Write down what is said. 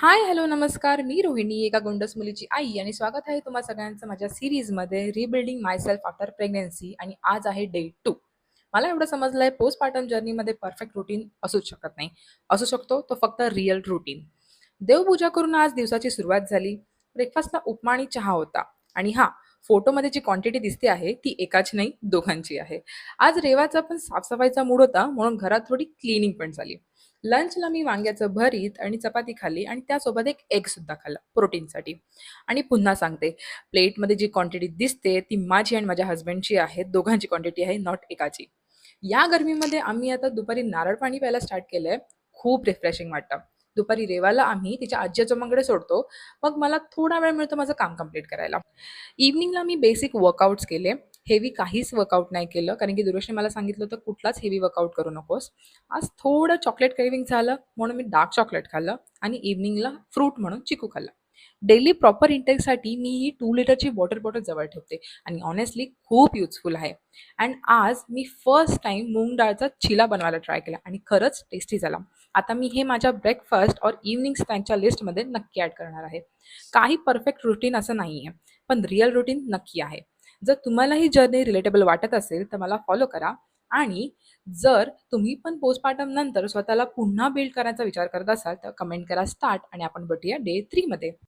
हाय, hello, नमस्कार. मी रोहिणी, एका गोंडस मुलीची आई आणि स्वागत आहे तुम्हा सगळ्यांचं माझ्या सीरीजमध्ये रिबिल्डिंग माय सेल्फ आफ्टर प्रेग्नन्सी आणि आज आहे डे 2. मला एवढं समजलंय पोस्टपार्टम जर्नीमध्ये परफेक्ट रुटीन असूच शकत नाही. असू शकतो तो फक्त रिअल रुटीन. देवपूजा करून आज दिवसाची सुरुवात झाली. ब्रेकफास्टला उपमा आणि चहा होता. आणि हां, फोटोमध्ये जी क्वांटिटी दिसते आहे ती एकाची नाही दोघांची आहे. आज रेवाचा पण साफसफाईचा मूड होता म्हणून घरात थोडी क्लिनिंग पण झाली. लंचला मी वांग्याचं भरीत आणि चपाती खाल्ली आणि त्यासोबत एक एग सुद्धा खाल्ला प्रोटीनसाठी. आणि पुन्हा सांगते, प्लेटमध्ये जी क्वांटिटी दिसते ती माझी आणि माझ्या हस्बंडची आहे. दोघांची क्वांटिटी आहे, नॉट एकाची. या गरमीमध्ये आम्ही आता दुपारी नारळ पाणी प्यायला स्टार्ट केलंय. खूप रिफ्रेशिंग वाटतं. दुपारी रेवाला आम्ही तिच्या आजी आजोबांकडे सोडतो. मग मला थोडा वेळ मिळतो माझं काम कंप्लीट करायला. इव्हनिंगला मी बेसिक वर्कआउट्स केले. हेवी काहीच वर्कआउट नाही केलं कारण की दुरुषने मला सांगितलं होतं कुठलाच हेवी वर्कआउट करू नकोस. आज थोडं चॉकलेट क्रेव्हिंग झालं म्हणून मी डार्क चॉकलेट खाल्लं आणि इव्हनिंगला फ्रूट म्हणून चिकू खाल्ला. डेली प्रॉपर इंटेकसाठी मी ही 2 लिटरची वॉटर बॉटल जवळ ठेवते आणि ऑनेस्टली खूप युजफुल आहे. अँड आज मी फर्स्ट टाईम मूग डाळचा चिला बनवायला ट्राय केला आणि खरंच टेस्टी झाला. आता मी हे माझ्या ब्रेकफास्ट और इव्हनिंग स्नॅकच्या लिस्टमध्ये नक्की ॲड करणार आहे. काही परफेक्ट रुटीन असं नाही आहे, पण रिअल रुटीन नक्की आहे. जर तुम्हाला ही जर्नी रिलेटेबल वाटत असेल तर मला फॉलो करा. आणि जर तुम्ही पण पोस्टपार्टम नंतर स्वतःला पुन्हा बिल्ड करायचा विचार करत असाल तर कमेंट करा स्टार्ट आणि आपण भेटूया डे 3 मध्ये.